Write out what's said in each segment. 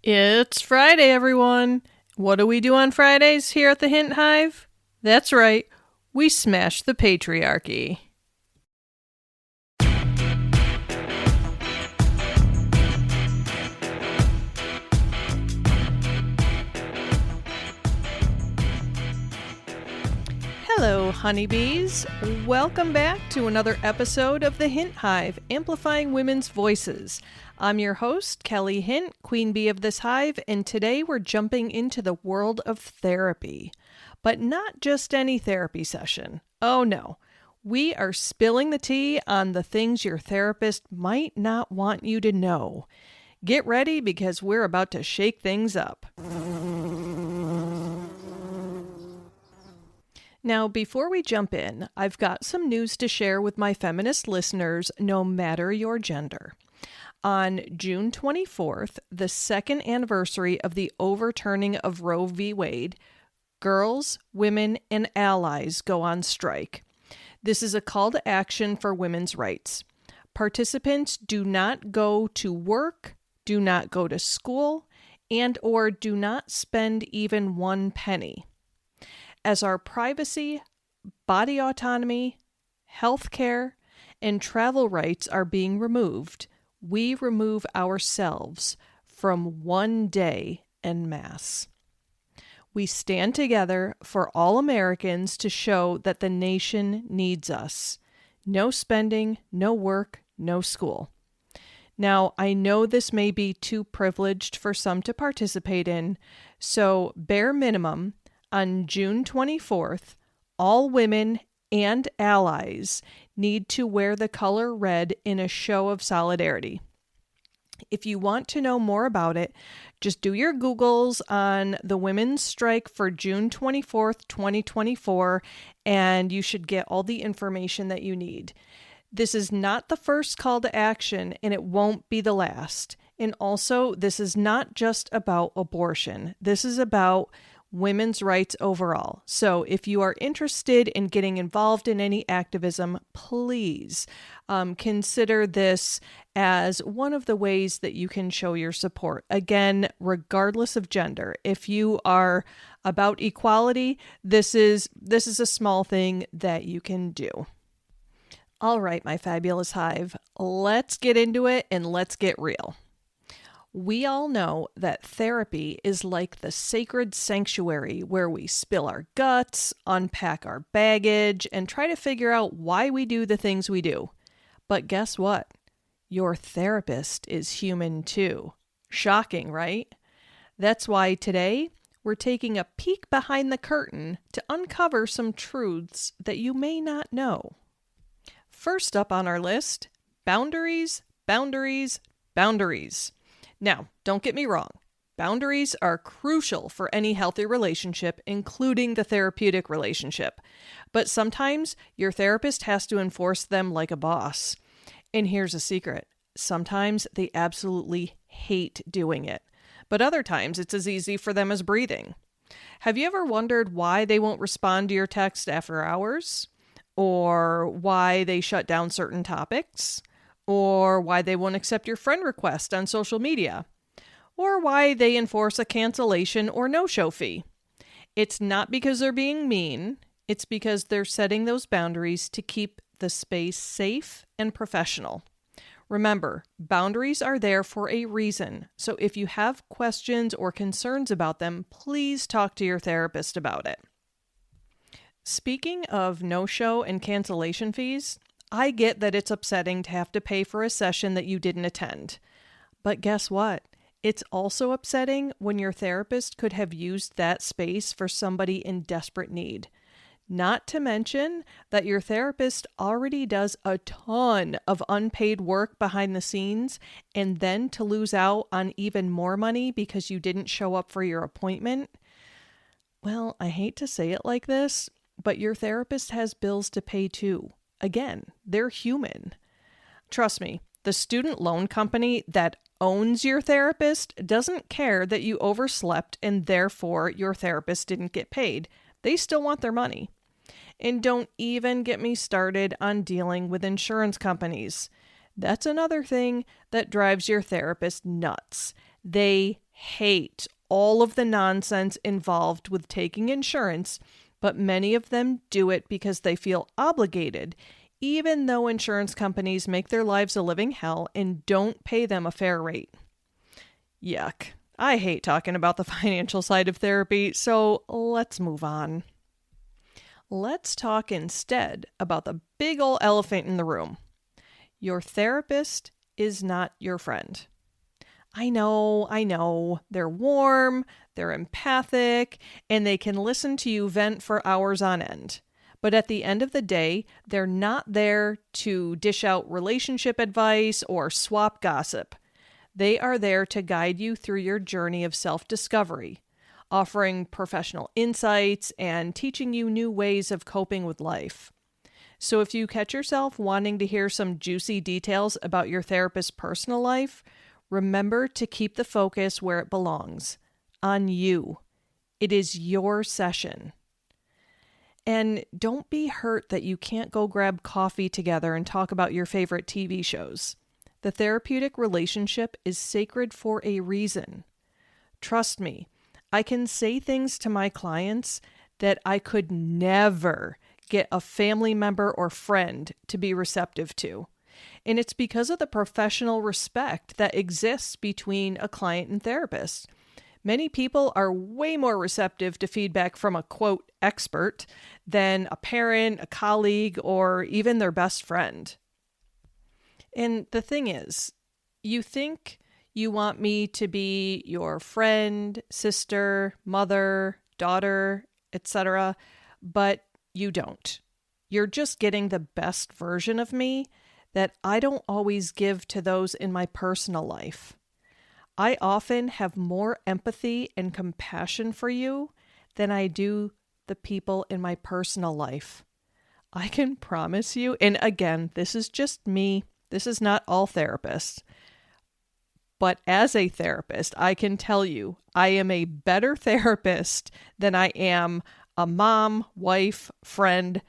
It's Friday, everyone. What do we do on Fridays here at the Hint Hive? That's right, we smash the patriarchy. Hello, honeybees. Welcome back to another episode of the Hint Hive, Amplifying Women's Voices. I'm your host, Kelly Hint, Queen Bee of this hive, and today we're jumping into the world of therapy. But not just any therapy session. Oh no. We are spilling the tea on the things your therapist might not want you to know. Get ready because we're about to shake things up. Now, before we jump in, I've got some news to share with my feminist listeners, no matter your gender. On June 24th, the second anniversary of the overturning of Roe v. Wade, girls, women, and allies go on strike. This is a call to action for women's rights. Participants do not go to work, do not go to school, and/or do not spend even one penny. As our privacy, body autonomy, health care, and travel rights are being removed, we remove ourselves from one day en masse. We stand together for all Americans to show that the nation needs us. No spending, no work, no school. Now, I know this may be too privileged for some to participate in, so bare minimum, on June 24th, all women and allies need to wear the color red in a show of solidarity. If you want to know more about it, just do your Googles on the women's strike for June 24th, 2024, and you should get all the information that you need. This is not the first call to action, and it won't be the last. And also, this is not just about abortion. This is about women's rights overall. So if you are interested in getting involved in any activism, please consider this as one of the ways that you can show your support. Again, regardless of gender, if you are about equality, this is a small thing that you can do. All right, my fabulous hive, let's get into it and let's get real. We all know that therapy is like the sacred sanctuary where we spill our guts, unpack our baggage, and try to figure out why we do the things we do. But guess what? Your therapist is human too. Shocking, right? That's why today we're taking a peek behind the curtain to uncover some truths that you may not know. First up on our list, boundaries, boundaries, boundaries. Now, don't get me wrong. Boundaries are crucial for any healthy relationship, including the therapeutic relationship. But sometimes your therapist has to enforce them like a boss. And here's a secret. Sometimes they absolutely hate doing it. But other times it's as easy for them as breathing. Have you ever wondered why they won't respond to your text after hours? Or why they shut down certain topics? Or why they won't accept your friend request on social media, or why they enforce a cancellation or no-show fee. It's not because they're being mean, it's because they're setting those boundaries to keep the space safe and professional. Remember, boundaries are there for a reason, so if you have questions or concerns about them, please talk to your therapist about it. Speaking of no-show and cancellation fees, I get that it's upsetting to have to pay for a session that you didn't attend. But guess what? It's also upsetting when your therapist could have used that space for somebody in desperate need. Not to mention that your therapist already does a ton of unpaid work behind the scenes, and then to lose out on even more money because you didn't show up for your appointment. Well, I hate to say it like this, but your therapist has bills to pay too. Again, they're human. Trust me, the student loan company that owns your therapist doesn't care that you overslept and therefore your therapist didn't get paid. They still want their money. And don't even get me started on dealing with insurance companies. That's another thing that drives your therapist nuts. They hate all of the nonsense involved with taking insurance, but many of them do it because they feel obligated, even though insurance companies make their lives a living hell and don't pay them a fair rate. Yuck. I hate talking about the financial side of therapy, so let's move on. Let's talk instead about the big ol' elephant in the room. Your therapist is not your friend. I know. They're warm, they're empathic, and they can listen to you vent for hours on end. But at the end of the day, they're not there to dish out relationship advice or swap gossip. They are there to guide you through your journey of self-discovery, offering professional insights and teaching you new ways of coping with life. So if you catch yourself wanting to hear some juicy details about your therapist's personal life, remember to keep the focus where it belongs, on you. It is your session. And don't be hurt that you can't go grab coffee together and talk about your favorite TV shows. The therapeutic relationship is sacred for a reason. Trust me, I can say things to my clients that I could never get a family member or friend to be receptive to. And it's because of the professional respect that exists between a client and therapist. Many people are way more receptive to feedback from a, quote, expert than a parent, a colleague, or even their best friend. And the thing is, you think you want me to be your friend, sister, mother, daughter, etc., but you don't. You're just getting the best version of me that I don't always give to those in my personal life. I often have more empathy and compassion for you than I do the people in my personal life. I can promise you, and again, this is just me. This is not all therapists. But as a therapist, I can tell you, I am a better therapist than I am a mom, wife, friend,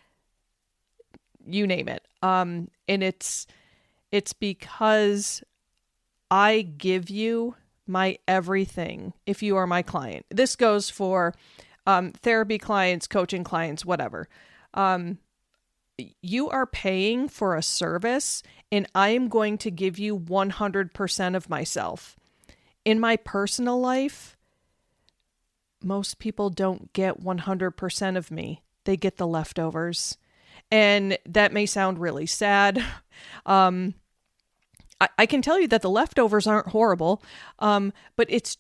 you name it. And it's because I give you my everything if you are my client. This goes for therapy clients, coaching clients, whatever. You are paying for a service, and I am going to give you 100% of myself. In my personal life, most people don't get 100% of me. They get the leftovers. And that may sound really sad. I can tell you that the leftovers aren't horrible, but it's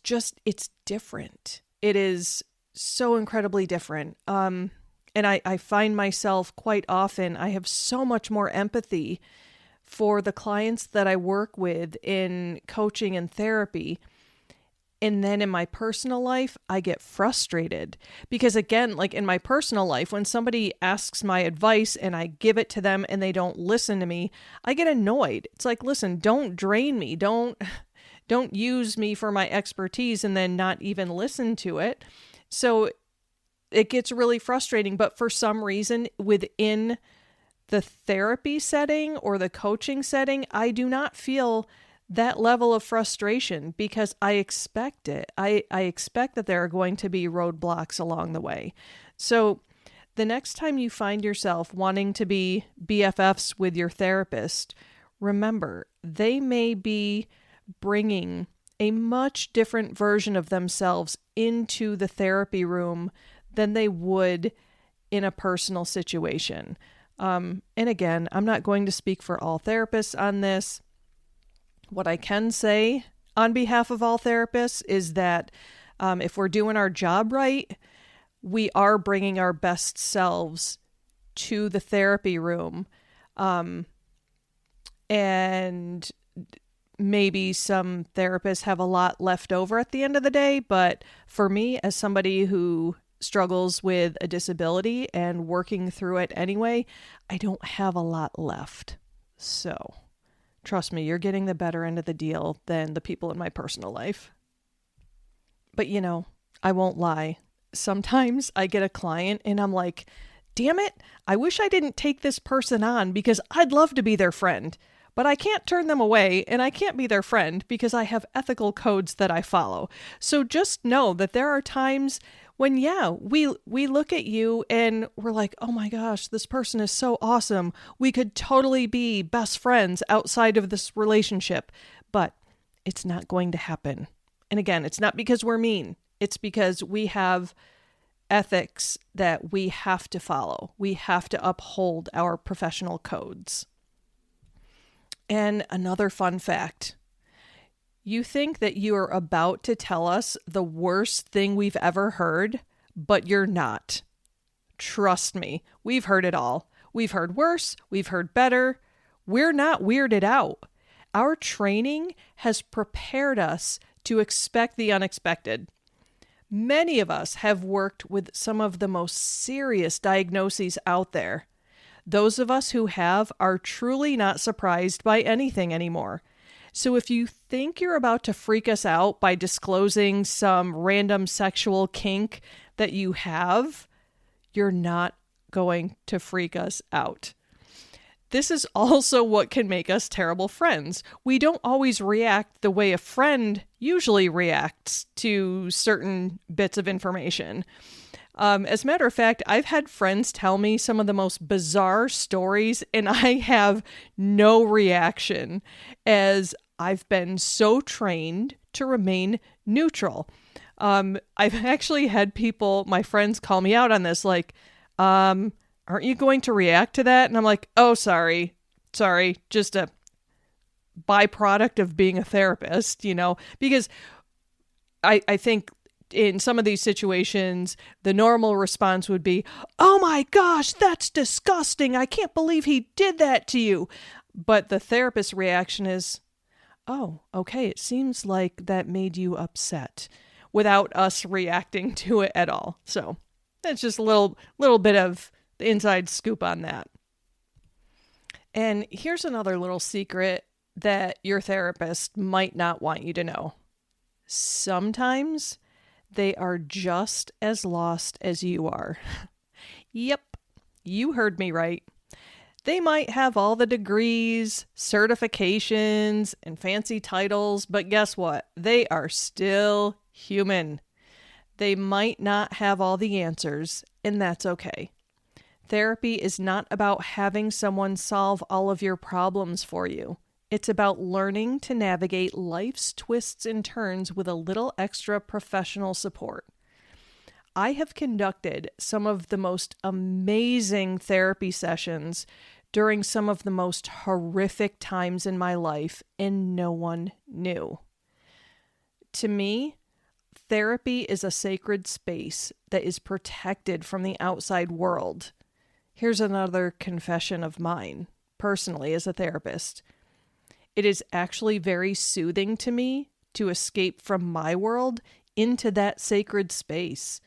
different. It is so incredibly different. And I find myself quite often, I have so much more empathy for the clients that I work with in coaching and therapy. And then in my personal life, I get frustrated because again, like in my personal life, when somebody asks my advice and I give it to them and they don't listen to me, I get annoyed. It's like, listen, don't drain me. Don't use me for my expertise and then not even listen to it. So it gets really frustrating. But for some reason within the therapy setting or the coaching setting, I do not feel that level of frustration because I expect it. I expect that there are going to be roadblocks along the way. So the next time you find yourself wanting to be BFFs with your therapist, remember, they may be bringing a much different version of themselves into the therapy room than they would in a personal situation. And again, I'm not going to speak for all therapists on this. What I can say on behalf of all therapists is that if we're doing our job right, we are bringing our best selves to the therapy room. And maybe some therapists have a lot left over at the end of the day. But for me, as somebody who struggles with a disability and working through it anyway, I don't have a lot left. So trust me, you're getting the better end of the deal than the people in my personal life. But you know, I won't lie. Sometimes I get a client and I'm like, damn it, I wish I didn't take this person on because I'd love to be their friend. but I can't turn them away and I can't be their friend because I have ethical codes that I follow. So just know that there are times when, we look at you and we're like, oh my gosh, this person is so awesome. We could totally be best friends outside of this relationship, but it's not going to happen. And again, it's not because we're mean. It's because we have ethics that we have to follow. We have to uphold our professional codes. And another fun fact. You think that you are about to tell us the worst thing we've ever heard, but you're not. Trust me, we've heard it all. We've heard worse, we've heard better. We're not weirded out. Our training has prepared us to expect the unexpected. Many of us have worked with some of the most serious diagnoses out there. Those of us who have are truly not surprised by anything anymore. So if you think you're about to freak us out by disclosing some random sexual kink that you have, you're not going to freak us out. This is also what can make us terrible friends. We don't always react the way a friend usually reacts to certain bits of information. As a matter of fact, I've had friends tell me some of the most bizarre stories, and I have no reaction, as I've been so trained to remain neutral. I've actually had my friends call me out on this, like, aren't you going to react to that? And I'm like, oh, sorry, just a byproduct of being a therapist, because I think in some of these situations, the normal response would be, oh my gosh, that's disgusting. I can't believe he did that to you. But the therapist's reaction is, oh, okay, it seems like that made you upset, without us reacting to it at all. So that's just a little bit of the inside scoop on that. And here's another little secret that your therapist might not want you to know. Sometimes they are just as lost as you are. Yep, you heard me right. They might have all the degrees, certifications, and fancy titles, but guess what? They are still human. They might not have all the answers, and that's okay. Therapy is not about having someone solve all of your problems for you. It's about learning to navigate life's twists and turns with a little extra professional support. I have conducted some of the most amazing therapy sessions during some of the most horrific times in my life, and no one knew. To me, therapy is a sacred space that is protected from the outside world. Here's another confession of mine, personally, as a therapist. It is actually very soothing to me to escape from my world into that sacred space.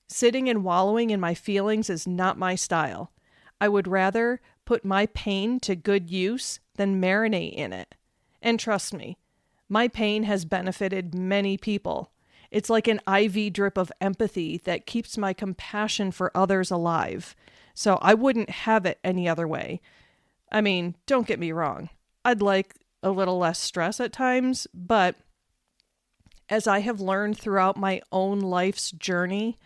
Sitting and wallowing in my feelings is not my style. I would rather put my pain to good use than marinate in it. And trust me, my pain has benefited many people. It's like an IV drip of empathy that keeps my compassion for others alive. So I wouldn't have it any other way. I mean, don't get me wrong. I'd like a little less stress at times, but as I have learned throughout my own life's journey,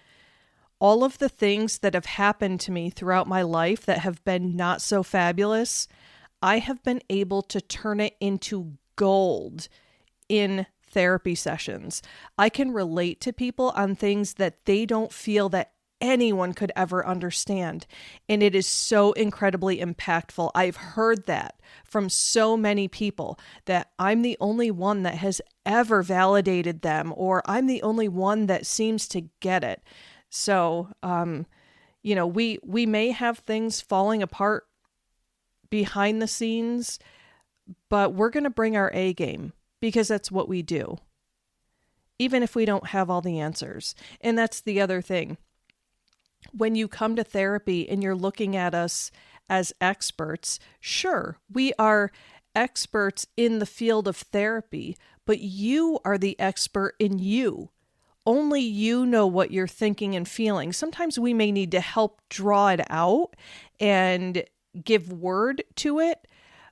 all of the things that have happened to me throughout my life that have been not so fabulous, I have been able to turn it into gold in therapy sessions. I can relate to people on things that they don't feel that anyone could ever understand. And it is so incredibly impactful. I've heard that from so many people, that I'm the only one that has ever validated them, or I'm the only one that seems to get it. So, we may have things falling apart behind the scenes, but we're going to bring our A game, because that's what we do, even if we don't have all the answers. And that's the other thing. When you come to therapy and you're looking at us as experts, sure, we are experts in the field of therapy, but you are the expert in you. Only you know what you're thinking and feeling. Sometimes we may need to help draw it out and give word to it,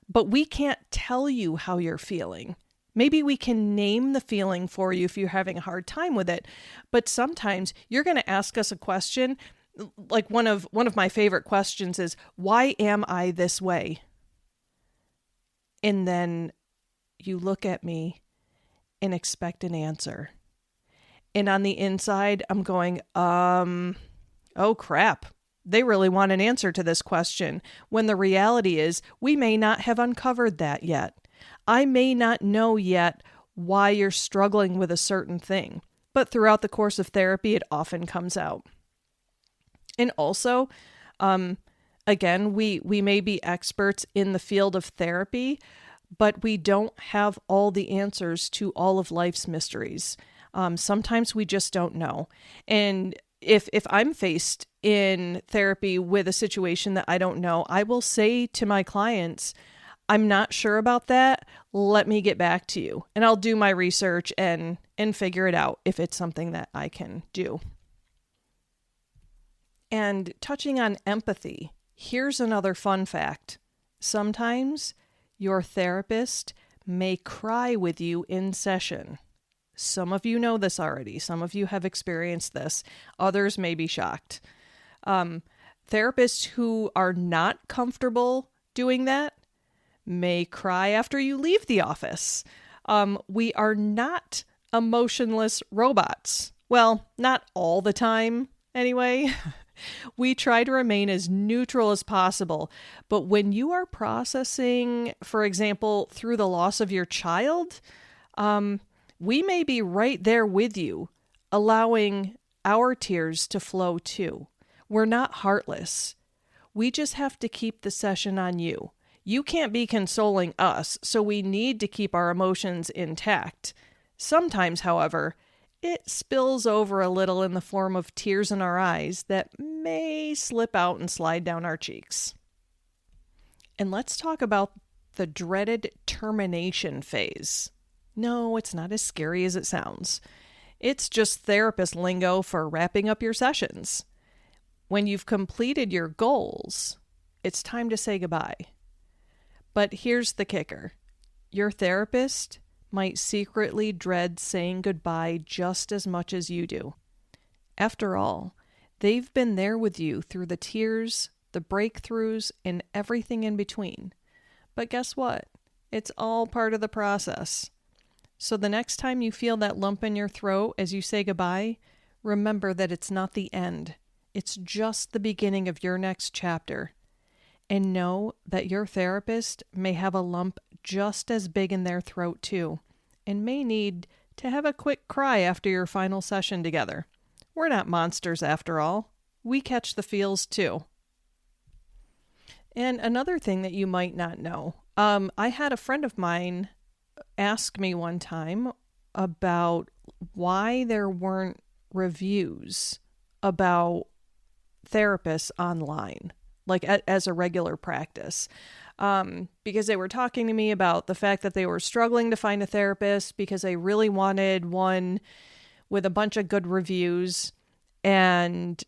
but we can't tell you how you're feeling. Maybe we can name the feeling for you if you're having a hard time with it, but sometimes you're going to ask us a question. Like one of my favorite questions is, why am I this way? And then you look at me and expect an answer. And on the inside, I'm going, oh crap. They really want an answer to this question, when the reality is we may not have uncovered that yet. I may not know yet why you're struggling with a certain thing, but throughout the course of therapy, it often comes out. And also, again, we may be experts in the field of therapy, but we don't have all the answers to all of life's mysteries. Sometimes we just don't know. And if I'm faced in therapy with a situation that I don't know, I will say to my clients, I'm not sure about that. Let me get back to you. And I'll do my research and figure it out if it's something that I can do. And touching on empathy, here's another fun fact. Sometimes your therapist may cry with you in session. Some of you know this already. Some of you have experienced this. Others may be shocked. Therapists who are not comfortable doing that may cry after you leave the office. We are not emotionless robots. Well, not all the time, anyway. We try to remain as neutral as possible. But when you are processing, for example, through the loss of your child, we may be right there with you, allowing our tears to flow too. We're not heartless. We just have to keep the session on you. You can't be consoling us, so we need to keep our emotions intact. Sometimes, however, it spills over a little in the form of tears in our eyes that may slip out and slide down our cheeks. And let's talk about the dreaded termination phase. No, it's not as scary as it sounds. It's just therapist lingo for wrapping up your sessions. When you've completed your goals, it's time to say goodbye. But here's the kicker. Your therapist might secretly dread saying goodbye just as much as you do. After all, they've been there with you through the tears, the breakthroughs, and everything in between. But guess what? It's all part of the process. So the next time you feel that lump in your throat as you say goodbye, remember that it's not the end. It's just the beginning of your next chapter. And know that your therapist may have a lump just as big in their throat too, and may need to have a quick cry after your final session together. We're not monsters after all. We catch the feels too. And another thing that you might not know, I had a friend of mine ask me one time about why there weren't reviews about therapists online, like as a regular practice. Because they were talking to me about the fact that they were struggling to find a therapist because they really wanted one with a bunch of good reviews. And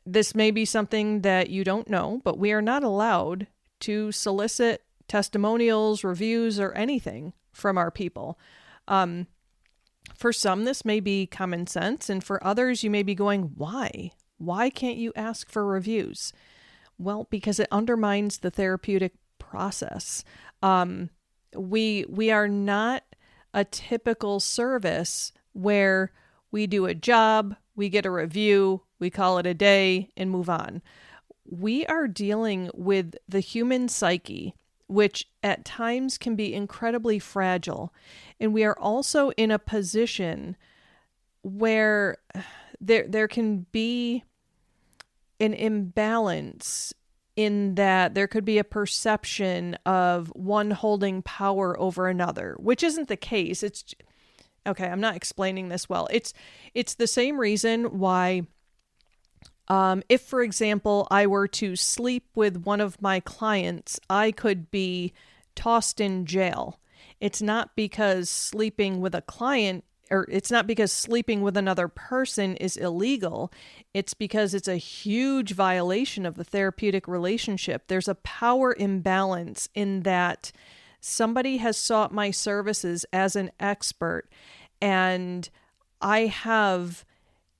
this may be something that you don't know, but we are not allowed to solicit testimonials, reviews, or anything from our people. For some, this may be common sense, and for others, you may be going, why? Why can't you ask for reviews? Well, because it undermines the therapeutic process. We are not a typical service where we do a job, we get a review, we call it a day, and move on. We are dealing with the human psyche, which at times can be incredibly fragile. And we are also in a position where there can be an imbalance in that there could be a perception of one holding power over another, which isn't the case. Okay, I'm not explaining this well. It's the same reason why if, for example, I were to sleep with one of my clients, I could be tossed in jail. It's not because sleeping with a client or it's not because sleeping with another person is illegal. It's because it's a huge violation of the therapeutic relationship. There's a power imbalance in that somebody has sought my services as an expert, and I have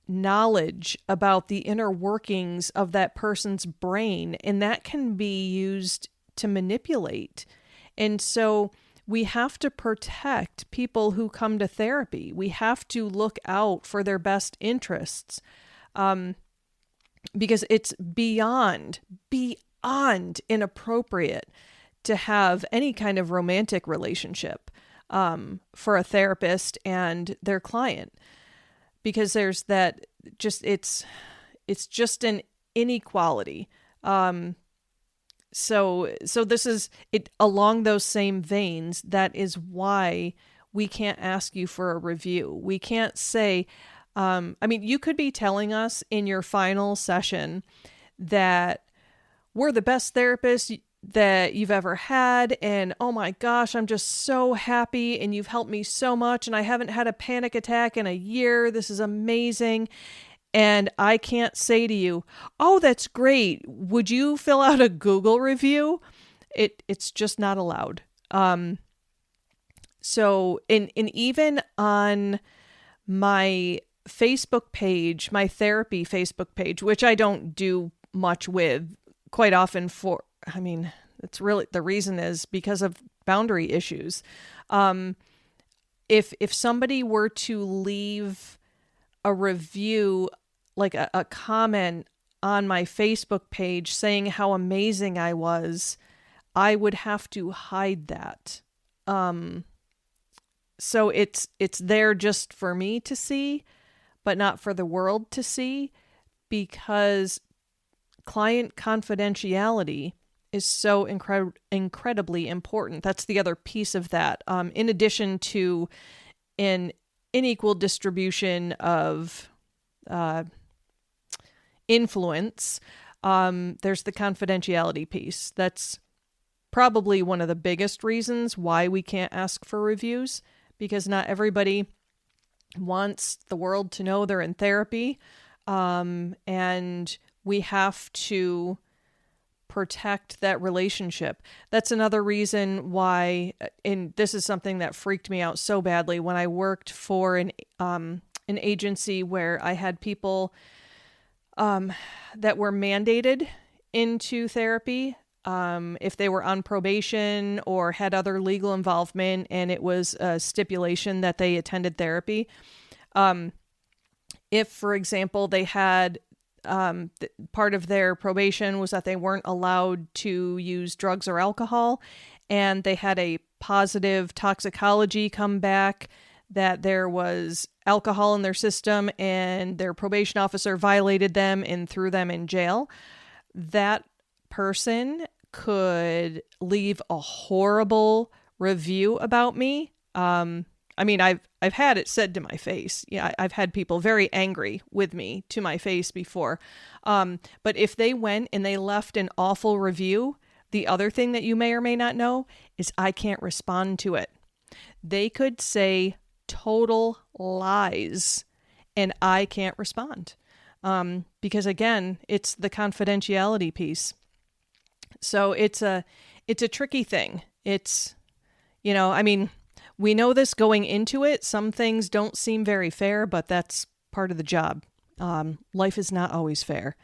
knowledge about the inner workings of that person's brain, and that can be used to manipulate. And so we have to protect people who come to therapy. We have to look out for their best interests, because it's beyond inappropriate to have any kind of romantic relationship for a therapist and their client, because there's that it's just an inequality. So this is it along those same veins. That is why we can't ask you for a review. We can't say, you could be telling us in your final session that we're the best therapist that you've ever had, and oh my gosh, I'm just so happy, and you've helped me so much, and I haven't had a panic attack in a year. This is amazing. And I can't say to you, oh, that's great, would you fill out a Google review? It's just not allowed. So even on my Facebook page, my therapy Facebook page, which I don't do much with quite often it's really, the reason is because of boundary issues. If somebody were to leave a review, like a comment on my Facebook page saying how amazing I was, I would have to hide that. So it's there just for me to see, but not for the world to see, because client confidentiality is so incredibly important. That's the other piece of that. In addition to an unequal distribution of influence, there's the confidentiality piece. That's probably one of the biggest reasons why we can't ask for reviews, because not everybody wants the world to know they're in therapy. And we have to protect that relationship. That's another reason why, and this is something that freaked me out so badly when I worked for an agency where I had people that were mandated into therapy if they were on probation or had other legal involvement, and it was a stipulation that they attended therapy. If, for example, they had part of their probation was that they weren't allowed to use drugs or alcohol, and they had a positive toxicology come back that there was alcohol in their system, and their probation officer violated them and threw them in jail, that person could leave a horrible review about me. I've had it said to my face. Yeah, I've had people very angry with me to my face before. But if they went and they left an awful review, the other thing that you may or may not know is I can't respond to it. They could say total lies and I can't respond. Because again, it's the confidentiality piece. So it's a tricky thing. We know this going into it. Some things don't seem very fair, but that's part of the job. Life is not always fair.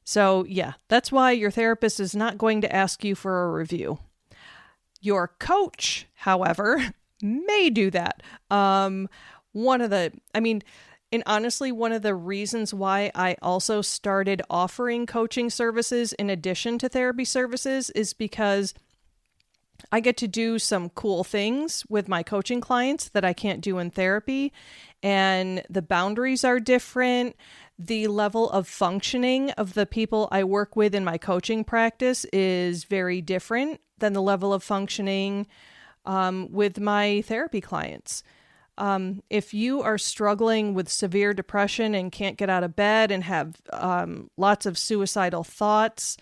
So yeah, that's why your therapist is not going to ask you for a review. Your coach, however, may do that. One of the reasons why I also started offering coaching services in addition to therapy services is because I get to do some cool things with my coaching clients that I can't do in therapy, and the boundaries are different. The level of functioning of the people I work with in my coaching practice is very different than the level of functioning with my therapy clients. If you are struggling with severe depression and can't get out of bed and have lots of suicidal thoughts,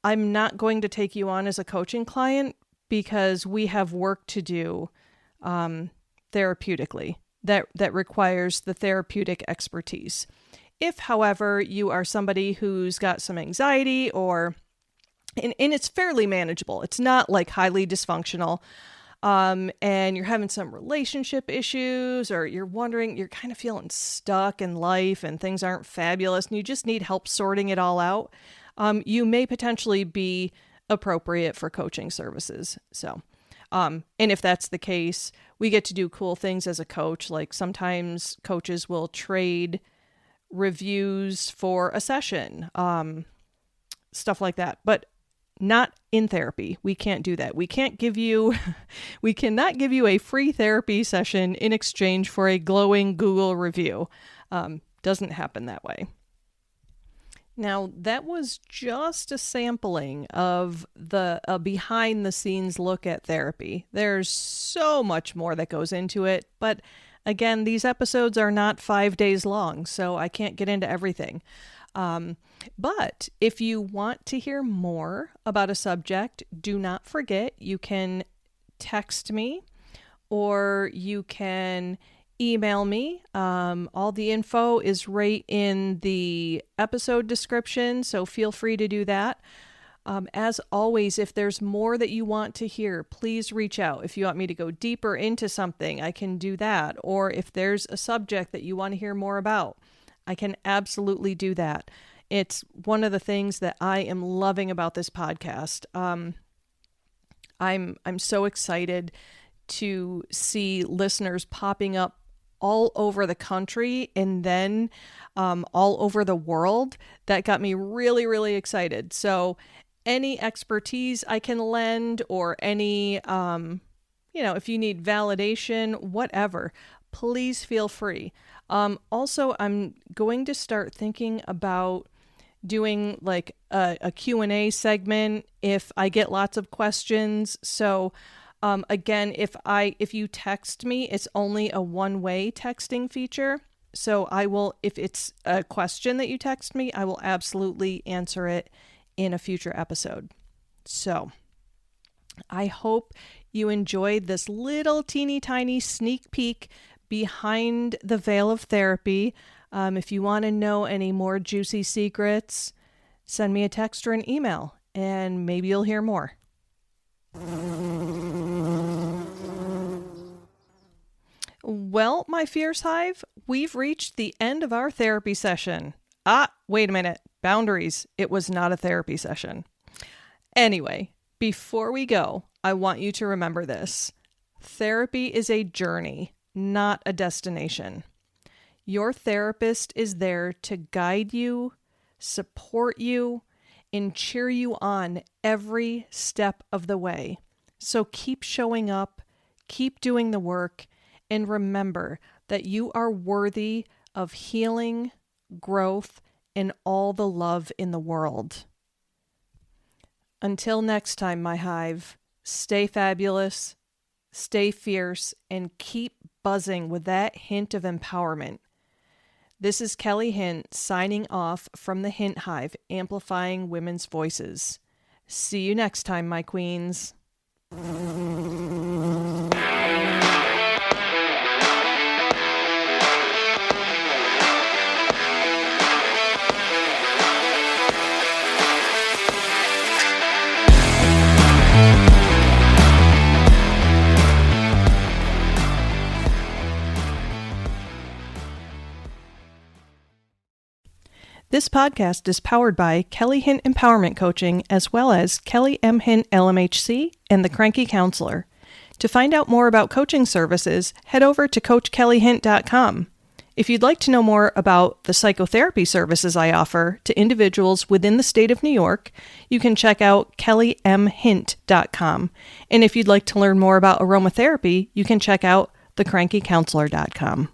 I'm not going to take you on as a coaching client, because we have work to do therapeutically. that requires the therapeutic expertise. If, however, you are somebody who's got some anxiety and it's fairly manageable, it's not like highly dysfunctional, and you're having some relationship issues, or you're wondering, you're kind of feeling stuck in life and things aren't fabulous and you just need help sorting it all out, you may potentially be appropriate for coaching services. So, and if that's the case, we get to do cool things as a coach. Like sometimes coaches will trade reviews for a session, stuff like that, but not in therapy. We can't do that. We cannot give you a free therapy session in exchange for a glowing Google review. Doesn't happen that way. Now, that was just a sampling of a behind the scenes look at therapy. There's so much more that goes into it, but again, these episodes are not 5 days long, so I can't get into everything. But if you want to hear more about a subject, do not forget, you can text me or you can email me. All the info is right in the episode description, so feel free to do that. As always, if there's more that you want to hear, please reach out. If you want me to go deeper into something, I can do that. Or if there's a subject that you want to hear more about, I can absolutely do that. It's one of the things that I am loving about this podcast. I'm so excited to see listeners popping up all over the country and then all over the world. That got me really, really excited. So any expertise I can lend, or any, if you need validation, whatever, please feel free. Also, I'm going to start thinking about doing like a Q&A segment if I get lots of questions. So again, if you text me, it's only a one-way texting feature. So I will, if it's a question that you text me, I will absolutely answer it in a future episode. So I hope you enjoyed this little teeny tiny sneak peek behind the veil of therapy. If you want to know any more juicy secrets, send me a text or an email, and maybe you'll hear more. Well, my Fierce Hive, we've reached the end of our therapy session. Wait a minute. Boundaries. It was not a therapy session. Anyway, before we go, I want you to remember this. Therapy is a journey, not a destination. Your therapist is there to guide you, support you, and cheer you on every step of the way. So keep showing up, keep doing the work, and remember that you are worthy of healing, growth, and all the love in the world. Until next time, my hive, stay fabulous, stay fierce, and keep buzzing with that hint of empowerment. This is Kelly Hint signing off from the Hint Hive, amplifying women's voices. See you next time, my queens. This podcast is powered by Kelly Hint Empowerment Coaching, as well as Kelly M. Hint LMHC and The Cranky Counselor. To find out more about coaching services, head over to CoachKellyHint.com. If you'd like to know more about the psychotherapy services I offer to individuals within the state of New York, you can check out KellyMHint.com. And if you'd like to learn more about aromatherapy, you can check out TheCrankyCounselor.com.